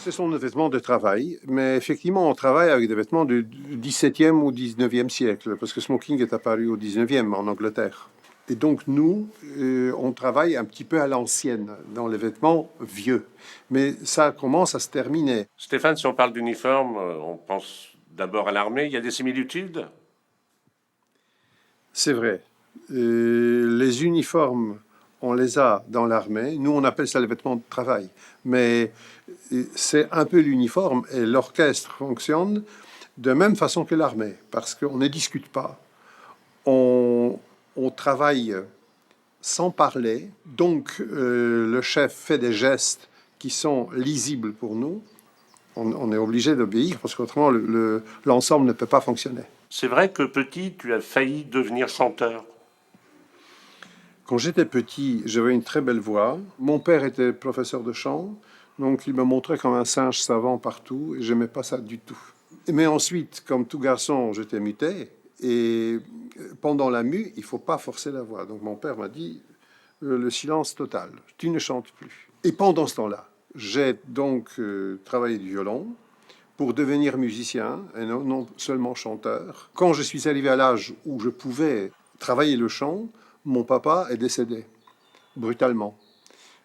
Ce sont des vêtements de travail, mais effectivement, on travaille avec des vêtements du XVIIe ou XIXe siècle, parce que smoking est apparu au XIXe en Angleterre. Et donc, nous, on travaille un petit peu à l'ancienne, dans les vêtements vieux. Mais ça commence à se terminer. Stéphane, si on parle d'uniforme, on pense d'abord à l'armée. Il y a des similitudes? C'est vrai. Les uniformes, on les a dans l'armée. Nous, on appelle ça les vêtements de travail. Mais c'est un peu l'uniforme et l'orchestre fonctionne de même façon que l'armée, parce qu'on ne discute pas. On travaille sans parler. Donc, le chef fait des gestes qui sont lisibles pour nous. On est obligé d'obéir parce qu'autrement, l'ensemble ne peut pas fonctionner. C'est vrai que petit, tu as failli devenir chanteur. Quand j'étais petit, j'avais une très belle voix. Mon père était professeur de chant, donc il me montrait comme un singe savant partout, et j'aimais pas ça du tout. Mais ensuite, comme tout garçon, j'étais muté, et pendant la mue, il faut pas forcer la voix. Donc mon père m'a dit, le silence total, tu ne chantes plus. Et pendant ce temps-là, j'ai donc travaillé du violon pour devenir musicien, et non seulement chanteur. Quand je suis arrivé à l'âge où je pouvais travailler le chant, mon papa est décédé brutalement.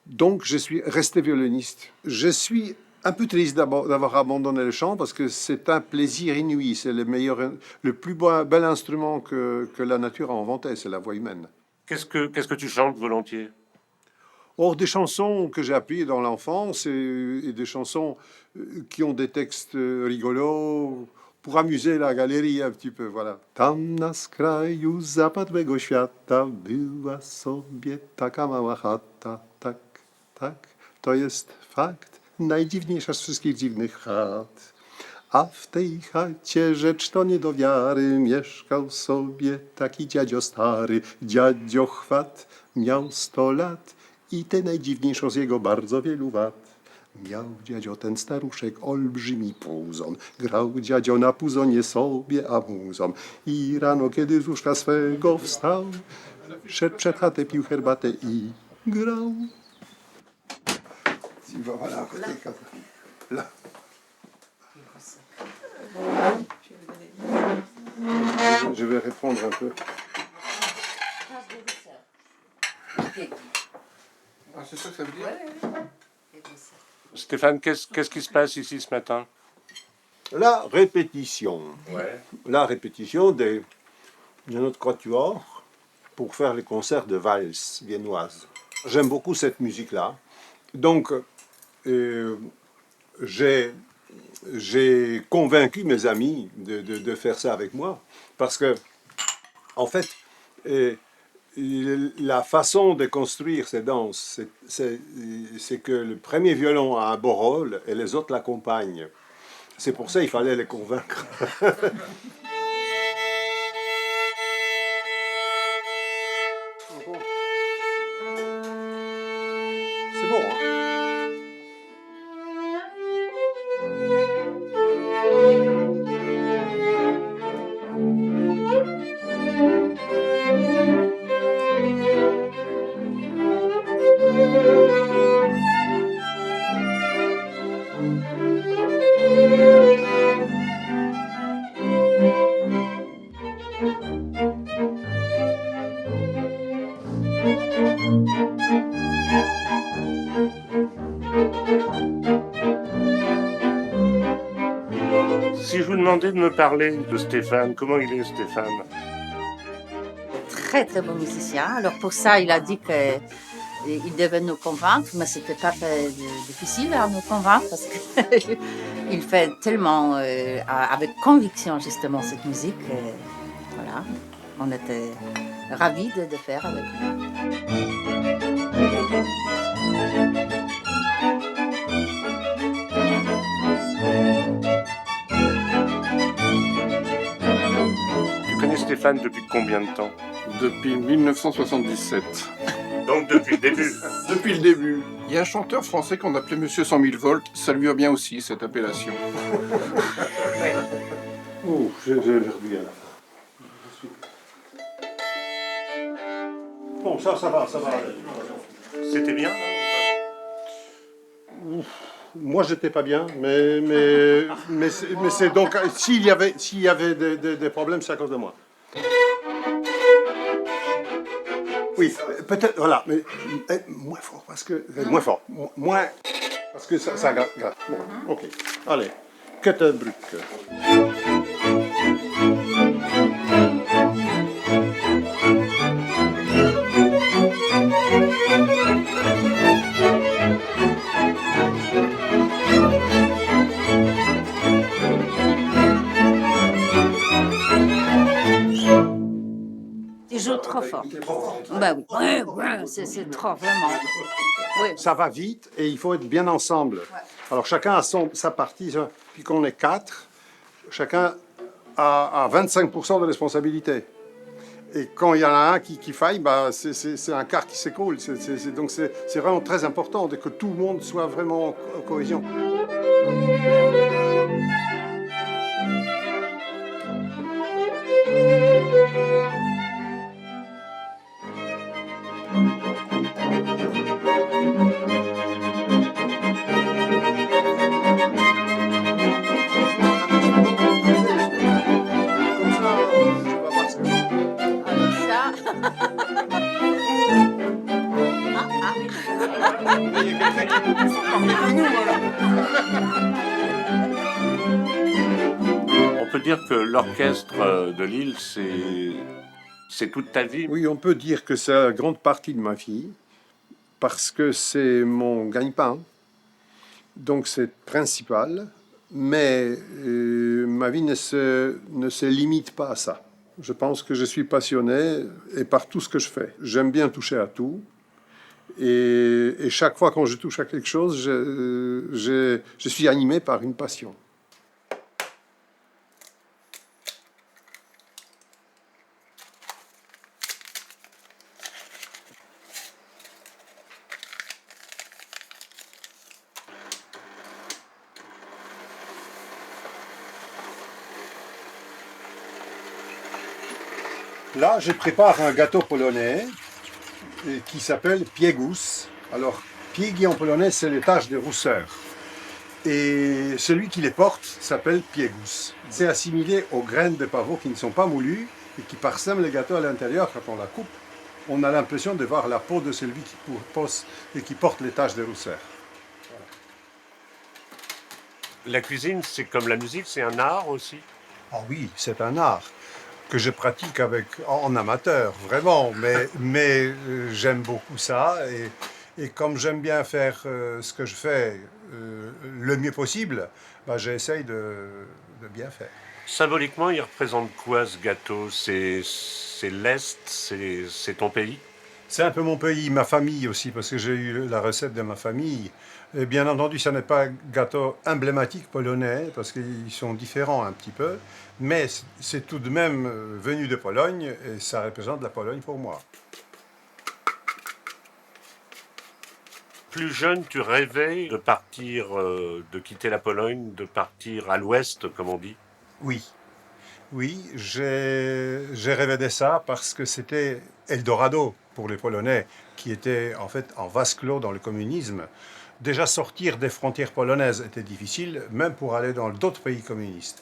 Donc, je suis resté violoniste. Je suis un peu triste d'avoir abandonné le chant parce que c'est un plaisir inouï. C'est le plus bel instrument que la nature a inventé, c'est la voix humaine. Qu'est-ce que tu chantes volontiers? Or, des chansons que j'ai apprises dans l'enfance et des chansons qui ont des textes rigolos pour amuser la galerie un petit peu, voilà. Tam na skraju zapadłego świata była sobie taka mała chata, tak, tak, to jest fakt, najdziwniejsza z wszystkich dziwnych chat. A w tej chacie, rzecz to nie do wiary, mieszkał sobie taki dziadzio stary. Dziadzio chwat miał 100 lat i tę najdziwniejszą z jego bardzo wielu wad. Miał dziadzio ten staruszek olbrzymi puzon, grał dziadzio na puzonie sobie amuzon. I rano, kiedy z łóżka swego wstał, szedł przed chatę, pił herbatę i grał. Là. Je vais répondre un peu. Ah, c'est ça que ça veut dire? Stéphane, qu'est-ce qui se passe ici ce matin? La répétition. Ouais. La répétition de notre quatuor pour faire les concerts de valse viennoise. J'aime beaucoup cette musique-là. Donc, j'ai convaincu mes amis de faire ça avec moi. Parce que, en fait, la façon de construire ces danses, c'est que le premier violon a un beau rôle et les autres l'accompagnent. C'est pour ça qu'il fallait les convaincre. C'est bon, hein? Si je vous demandais de me parler de Stéphane, comment il est Stéphane? Très très bon musicien. Alors pour ça, il a dit qu'il devait nous convaincre, mais c'était pas très difficile à nous convaincre parce qu'il fait tellement avec conviction justement cette musique. Voilà, on était ravis de faire avec lui. Tu connais Stéphane depuis combien de temps? Depuis 1977. Donc depuis le début. Depuis le début. Il y a un chanteur français qu'on appelait Monsieur 100 000 volts. Ça lui va bien aussi, cette appellation. Oh, j'ai perdu à la fin. Bon, ça va. C'était bien, Moi, j'étais pas bien, mais c'est donc s'il y avait des problèmes, c'est à cause de moi. Oui, peut-être, voilà, mais moins fort, parce que moins fort, moins, parce que ça grave. Bon, ok, allez, Kettenbrück. Tu joues trop fort. Bah oui, ouais, c'est trop, vraiment. Oui. Ça va vite et il faut être bien ensemble. Alors chacun a sa partie, puis qu'on est 4, chacun a 25% de responsabilité. Et quand il y en a un qui faille, bah, c'est un quart qui s'écoule. Donc c'est vraiment très important que tout le monde soit vraiment en cohésion. Alors ça. On peut dire que l'orchestre de Lille, c'est toute ta vie. Oui, on peut dire que c'est la grande partie de ma vie, parce que c'est mon gagne-pain. Donc c'est principal, mais ma vie ne se limite pas à ça. Je pense que je suis passionné et par tout ce que je fais. J'aime bien toucher à tout. Et chaque fois quand je touche à quelque chose, je suis animé par une passion. Là, je prépare un gâteau polonais qui s'appelle piegus. Alors, piegi en polonais, c'est les taches de rousseur. Et celui qui les porte s'appelle piegus. C'est assimilé aux graines de pavot qui ne sont pas moulues et qui parsèment le gâteau à l'intérieur. Quand on la coupe, on a l'impression de voir la peau de celui qui porte les taches de rousseur. La cuisine, c'est comme la musique, c'est un art aussi. Ah oui, c'est un art que je pratique en amateur, vraiment, mais j'aime beaucoup ça, et comme j'aime bien faire ce que je fais le mieux possible, bah, j'essaye de bien faire. Symboliquement, il représente quoi ce gâteau? C'est l'Est, c'est ton pays? C'est un peu mon pays, ma famille aussi, parce que j'ai eu la recette de ma famille. Et bien entendu, ça n'est pas un gâteau emblématique polonais, parce qu'ils sont différents un petit peu, mais c'est tout de même venu de Pologne, et ça représente la Pologne pour moi. Plus jeune, tu rêvais de partir, de quitter la Pologne, de partir à l'Ouest, comme on dit? Oui, oui, j'ai rêvé de ça parce que c'était Eldorado pour les Polonais, qui étaient en fait en vase clos dans le communisme. Déjà sortir des frontières polonaises était difficile, même pour aller dans d'autres pays communistes.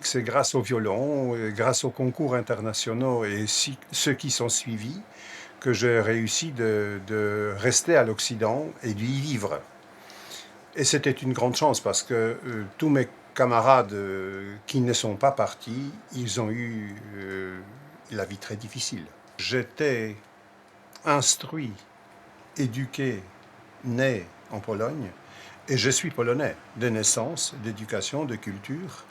C'est grâce au violon, grâce aux concours internationaux et ceux qui sont suivis, que j'ai réussi de rester à l'Occident et d'y vivre. Et c'était une grande chance parce que tous mes camarades qui ne sont pas partis, ils ont eu la vie très difficile. J'étais instruit, éduqué, né en Pologne, et je suis polonais de naissance, d'éducation, de culture,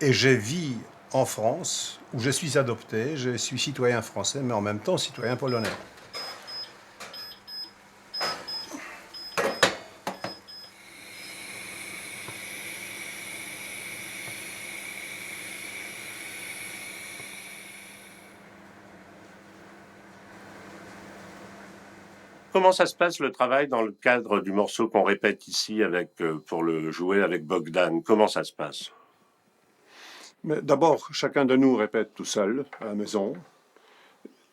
et je vis en France, où je suis adopté, je suis citoyen français, mais en même temps citoyen polonais. Comment ça se passe le travail dans le cadre du morceau qu'on répète ici pour le jouer avec Bogdan? Comment ça se passe? Mais d'abord, chacun de nous répète tout seul à la maison.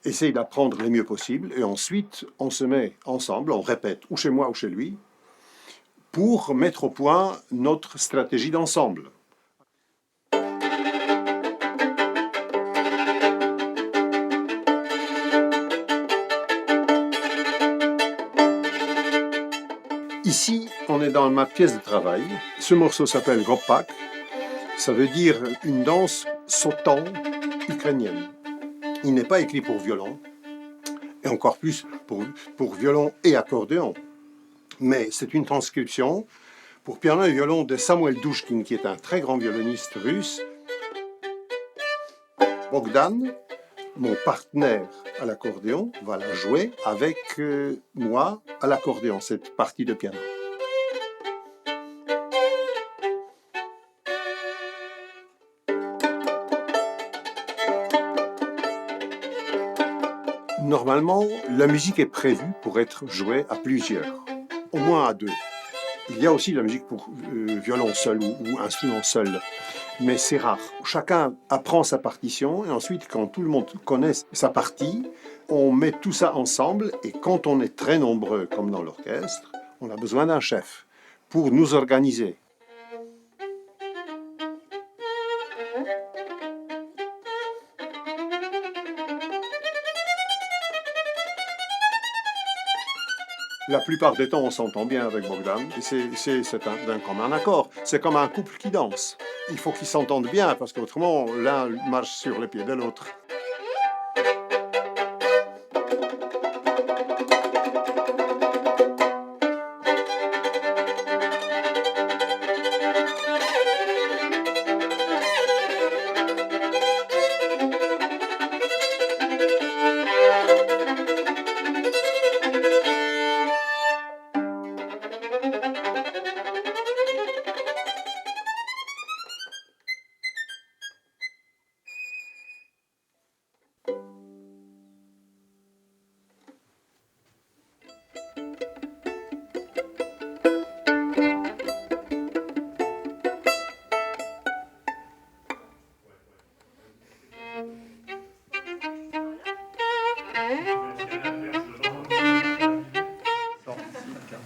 essaye d'apprendre le mieux possible, et ensuite on se met ensemble, on répète, ou chez moi ou chez lui, pour mettre au point notre stratégie d'ensemble. Ici, on est dans ma pièce de travail. Ce morceau s'appelle Gopak. Ça veut dire une danse sautant ukrainienne. Il n'est pas écrit pour violon, et encore plus pour violon et accordéon. Mais c'est une transcription pour piano et violon de Samuel Douchkin, qui est un très grand violoniste russe. Bogdan, mon partenaire à l'accordéon, va la jouer avec moi à l'accordéon, cette partie de piano. Normalement, la musique est prévue pour être jouée à plusieurs, au moins à 2. Il y a aussi la musique pour violon seul ou instrument seul, mais c'est rare. Chacun apprend sa partition et ensuite, quand tout le monde connaît sa partie, on met tout ça ensemble, et quand on est très nombreux, comme dans l'orchestre, on a besoin d'un chef pour nous organiser. La plupart des temps, on s'entend bien avec Bogdan, et c'est d'un commun accord. C'est comme un couple qui danse. Il faut qu'ils s'entendent bien, parce qu'autrement, l'un marche sur les pieds de l'autre.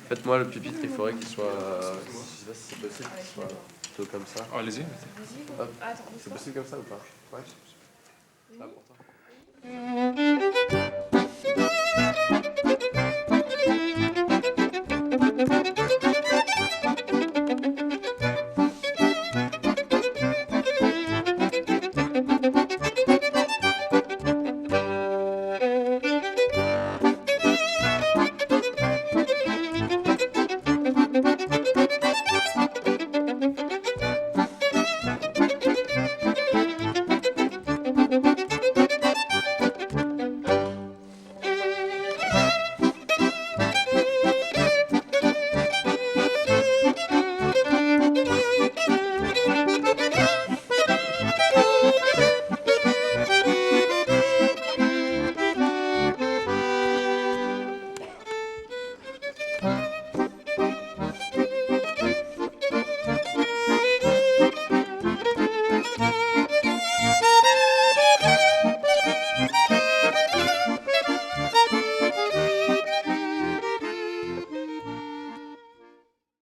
Faites-moi le pupitre, il faudrait qu'il soit. Je sais pas si c'est possible qu'il soit plutôt comme ça. Oh, allez-y. Hop. C'est possible comme ça ou pas? Ouais. C'est important.